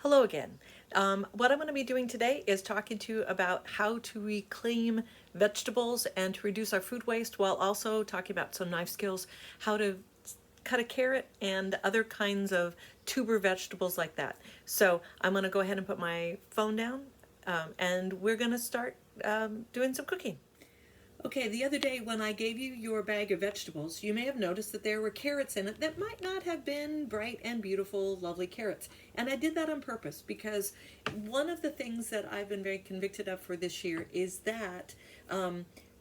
Hello again. What I'm going to be doing today is talking to you about how to reclaim vegetables and to reduce our food waste, while also talking about some knife skills, how to cut a carrot and other kinds of tuber vegetables like that. So I'm going to go ahead and put my phone down, and we're going to start doing some cooking. Okay, the other day when I gave you your bag of vegetables, you may have noticed that there were carrots in it that might not have been bright and beautiful, lovely carrots. And I did that on purpose because one of the things that I've been very convicted of for this year is that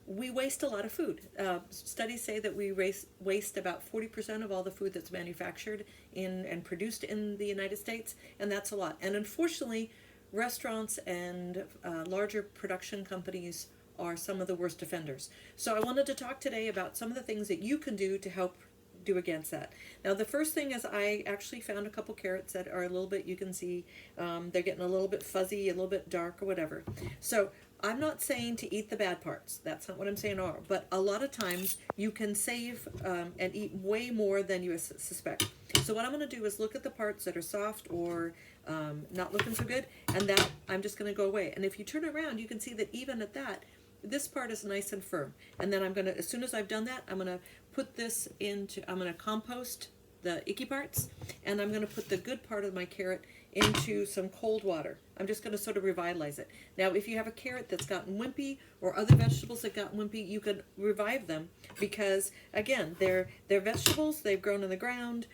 we waste a lot of food. Studies say that we waste about 40% of all the food that's manufactured in and produced in the United States, and that's a lot. And unfortunately, restaurants and larger production companies are some of the worst offenders. So I wanted to talk today about some of the things that you can do to help do against that. Now, the first thing is I actually found a couple carrots that are a little bit, you can see they're getting a little bit fuzzy, a little bit dark or whatever. So I'm not saying to eat the bad parts. That's not what I'm saying at all. But a lot of times you can save and eat way more than you suspect. So what I'm going to do is look at the parts that are soft or not looking so good, and that I'm just going to go away. And if you turn around, you can see that even at that, this part is nice and firm. And then I'm going to, as soon as I've done that, I'm going to put this into, I'm going to compost the icky parts, and I'm going to put the good part of my carrot into some cold water. I'm just going to sort of revitalize it. Now, if you have a carrot that's gotten wimpy or other vegetables that got wimpy, you can revive them because, again, they're vegetables. They've grown in the ground.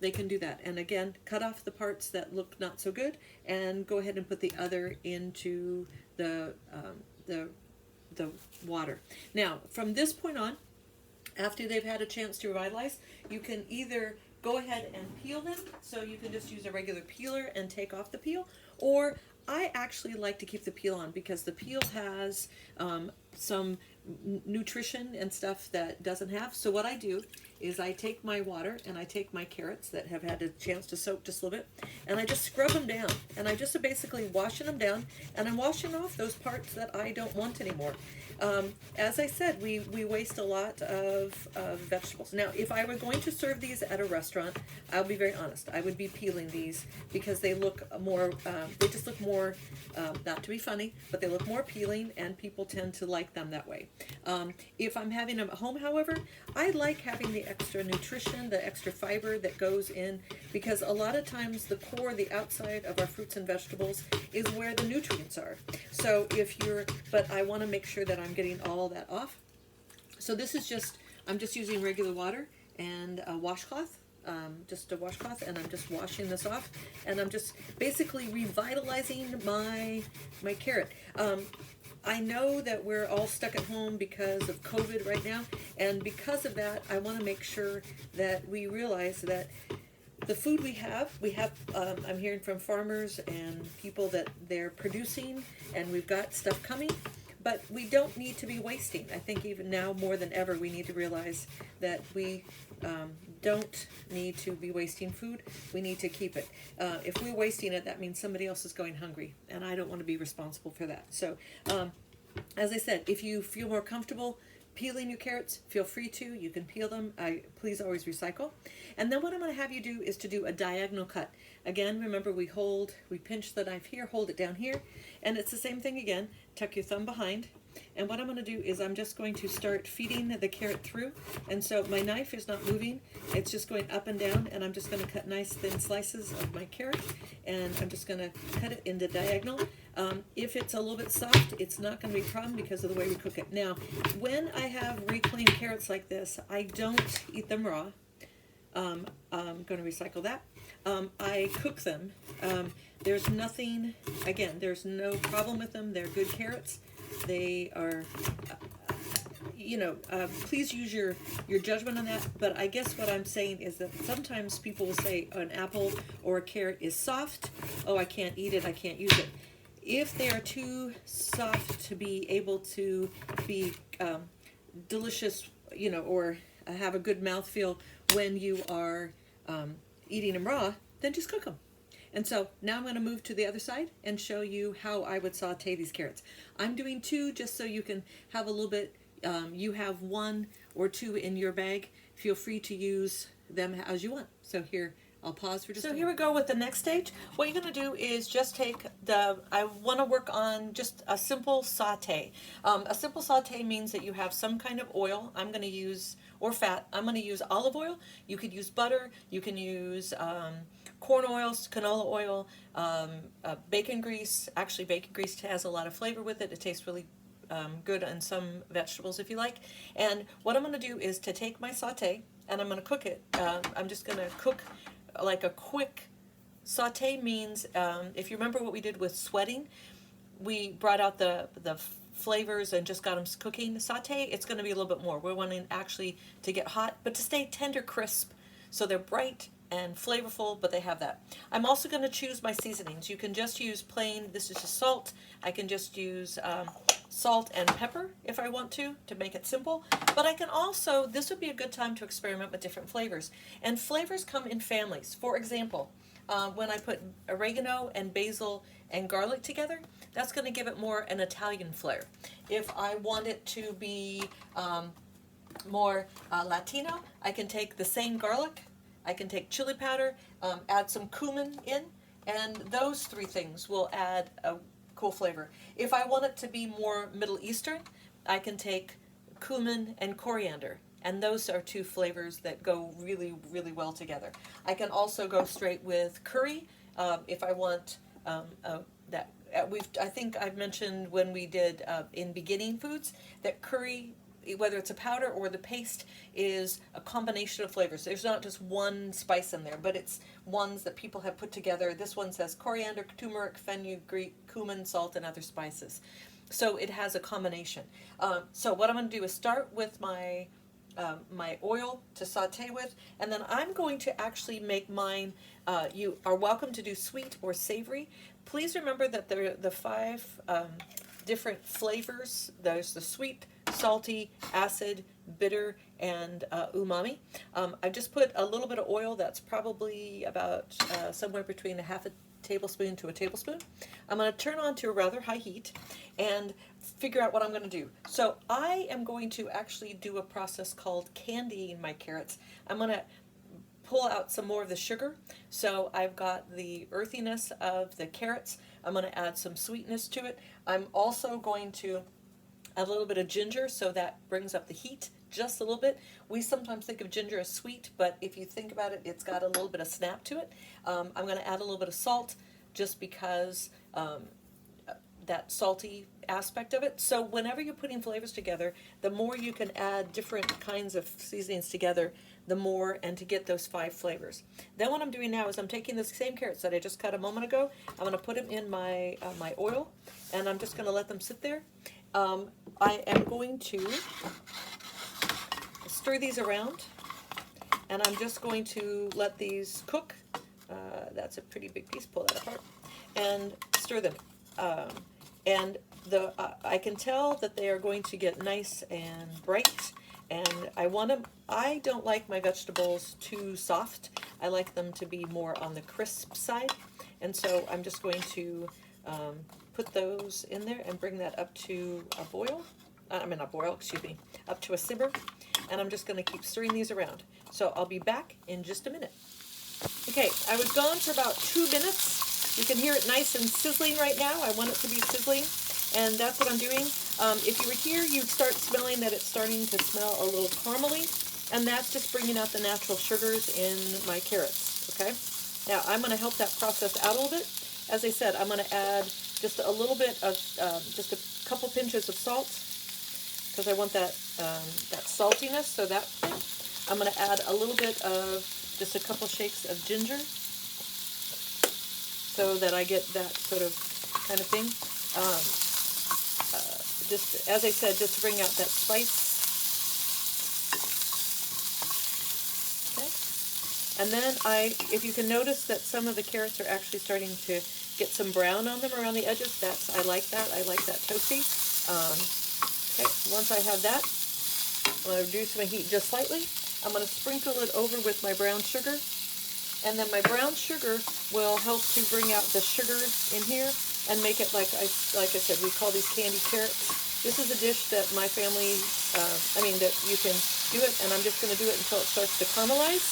They can do that. And again, cut off the parts that look not so good and go ahead and put the other into the water. Now, from this point on, after they've had a chance to revitalize, you can either go ahead and peel them, so you can just use a regular peeler and take off the peel, or I actually like to keep the peel on because the peel has some nutrition and stuff that doesn't have. So what I do is I take my water and I take my carrots that have had a chance to soak just a little bit, and I just scrub them down, and I just basically washing them down, and I'm washing off those parts that I don't want anymore. As I said, we waste a lot of vegetables. Now, if I were going to serve these at a restaurant, I'll be very honest, I would be peeling these because they look more, they just look more, not to be funny, but they look more appealing, and people tend to like them that way. If I'm having them at home, however, I like having the extra nutrition, the extra fiber that goes in, because a lot of times the core, the outside of our fruits and vegetables is where the nutrients are. So but I want to make sure that I'm getting all that off. So this is just, I'm just using regular water and a washcloth. Just a washcloth, and I'm just washing this off, and I'm just basically revitalizing my carrot. I know that we're all stuck at home because of COVID right now, and because of that, I want to make sure that we realize that the food we have, I'm hearing from farmers and people that they're producing, and we've got stuff coming, but we don't need to be wasting. I think even now more than ever, we need to realize that we don't need to be wasting food. We need to keep it. If we're wasting it, that means somebody else is going hungry, and I don't want to be responsible for that. So, as I said, if you feel more comfortable peeling your carrots, feel free to. You can peel them. Please always recycle. And then what I'm going to have you do is to do a diagonal cut. Again, remember we pinch the knife here, hold it down here, and it's the same thing again. Tuck your thumb behind. And what I'm going to do is I'm just going to start feeding the carrot through. And so my knife is not moving. It's just going up and down, and I'm just going to cut nice thin slices of my carrot, and I'm just going to cut it into diagonal. If it's a little bit soft, it's not going to be a problem because of the way we cook it. Now, when I have reclaimed carrots like this, I don't eat them raw. I'm going to recycle that. I cook them. There's nothing, again, there's no problem with them. They're good carrots. They are, please use your judgment on that. But I guess what I'm saying is that sometimes people will say an apple or a carrot is soft. Oh, I can't eat it. I can't use it. If they are too soft to be able to be delicious, or have a good mouthfeel when you are eating them raw, then just cook them. And so now I'm going to move to the other side and show you how I would saute these carrots. I'm doing two just so you can have a little bit, you have one or two in your bag. Feel free to use them as you want. So here, I'll pause for just a So moment. here we go with the next stage. What you're going to do is just take I want to work on just a simple saute. A simple saute means that you have some kind of oil. I'm going to use, or fat, I'm going to use olive oil. You could use butter. You can use corn oil, canola oil, bacon grease. Actually, bacon grease has a lot of flavor with it. It tastes really good on some vegetables if you like. And what I'm going to do is to take my saute and I'm going to cook it. I'm just going to cook like a quick saute means, if you remember what we did with sweating, we brought out the flavors and just got them cooking. Saute, it's going to be a little bit more. We're wanting actually to get hot, but to stay tender crisp, so they're bright and flavorful, but they have that. I'm also going to choose my seasonings. You can just use plain, this is just salt. I can just use salt and pepper if I want to make it simple. But I can also, this would be a good time to experiment with different flavors. And flavors come in families. For example, when I put oregano and basil and garlic together, that's going to give it more an Italian flair. If I want it to be more Latino, I can take the same garlic, I can take chili powder, add some cumin in, and those three things will add a cool flavor. If I want it to be more Middle Eastern, I can take cumin and coriander, and those are two flavors that go really, really well together. I can also go straight with curry if I want that. I think I've mentioned when we did in beginning foods that curry, whether it's a powder or the paste, is a combination of flavors. There's not just one spice in there, but it's ones that people have put together. This one says coriander, turmeric, fenugreek, cumin, salt, and other spices. So it has a combination. So what I'm going to do is start with my oil to saute with, and then I'm going to actually make mine. You are welcome to do sweet or savory. Please remember that there are the 5 different flavors. There's the sweet, salty, acid, bitter, and umami. I've just put a little bit of oil. That's probably about somewhere between a half a tablespoon to a tablespoon. I'm going to turn on to a rather high heat and figure out what I'm going to do. So I am going to actually do a process called candying my carrots. I'm going to pull out some more of the sugar. So I've got the earthiness of the carrots. I'm going to add some sweetness to it. I'm also going to add a little bit of ginger, so that brings up the heat just a little bit. We sometimes think of ginger as sweet, but if you think about it, it's got a little bit of snap to it. I'm going to add a little bit of salt just because that salty aspect of it. So whenever you're putting flavors together, the more you can add different kinds of seasonings together, the more, and to get those 5 flavors. Then what I'm doing now is I'm taking the same carrots that I just cut a moment ago. I'm going to put them in my my oil, and I'm just going to let them sit there. I am going to stir these around, and I'm just going to let these cook. That's a pretty big piece. Pull that apart and stir them. And I can tell that they are going to get nice and bright. And I don't like my vegetables too soft. I like them to be more on the crisp side. And so I'm just going to put those in there and bring that up to a boil. Not boil, excuse me, up to a simmer. And I'm just going to keep stirring these around. So I'll be back in just a minute. Okay, I was gone for about 2 minutes. You can hear it nice and sizzling right now. I want it to be sizzling, and that's what I'm doing. If you were here, you'd start smelling that it's starting to smell a little caramely, and that's just bringing out the natural sugars in my carrots, okay? Now, I'm going to help that process out a little bit. As I said, I'm going to add just a little bit of, just a couple pinches of salt, because I want that, that saltiness, so that thing. I'm going to add a little bit of just a couple shakes of ginger, so that I get that sort of kind of thing. Just, as I said, just to bring out that spice. Okay. And then if you can notice that some of the carrots are actually starting to get some brown on them around the edges, I like that. I like that toasty. Okay, once I have that, I'm going to reduce my heat just slightly. I'm going to sprinkle it over with my brown sugar, and then my brown sugar will help to bring out the sugar in here and make it like I said, we call these candy carrots. This is a dish that my family, that you can do it, and I'm just going to do it until it starts to caramelize.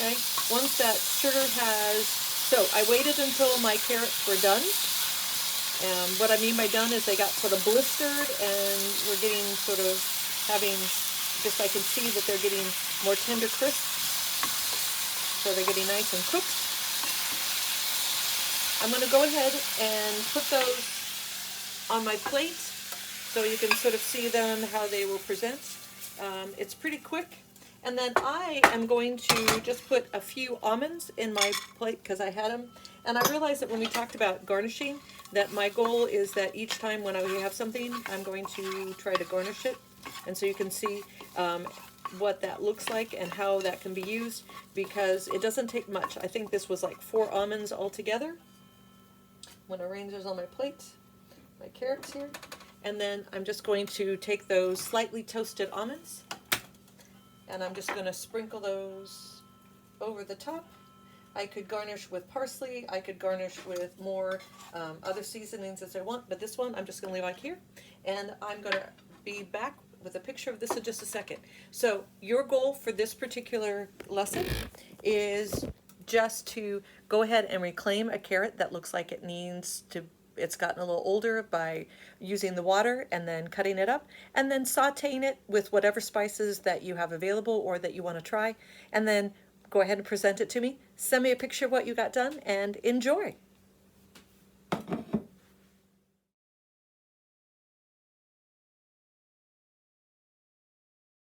Okay, once that sugar has, so I waited until my carrots were done. And what I mean by done is they got sort of blistered and we're getting sort of having, just I can see that they're getting more tender crisp. So they're getting nice and cooked. I'm going to go ahead and put those on my plate so you can sort of see them, how they will present. It's pretty quick. And then I am going to just put a few almonds in my plate because I had them. And I realized that when we talked about garnishing, that my goal is that each time when I have something, I'm going to try to garnish it. And so you can see what that looks like and how that can be used, because it doesn't take much. I think this was like 4 almonds altogether. I'm going to arrange those on my plate, my carrots here. And then I'm just going to take those slightly toasted almonds and I'm just going to sprinkle those over the top. I could garnish with parsley, I could garnish with more other seasonings as I want, but this one I'm just going to leave like here. And I'm going to be back with a picture of this in just a second. So your goal for this particular lesson is just to go ahead and reclaim a carrot that looks like it needs to, it's gotten a little older, by using the water and then cutting it up and then sauteing it with whatever spices that you have available or that you want to try, and then go ahead and present it to me. Send me a picture of what you got done and enjoy.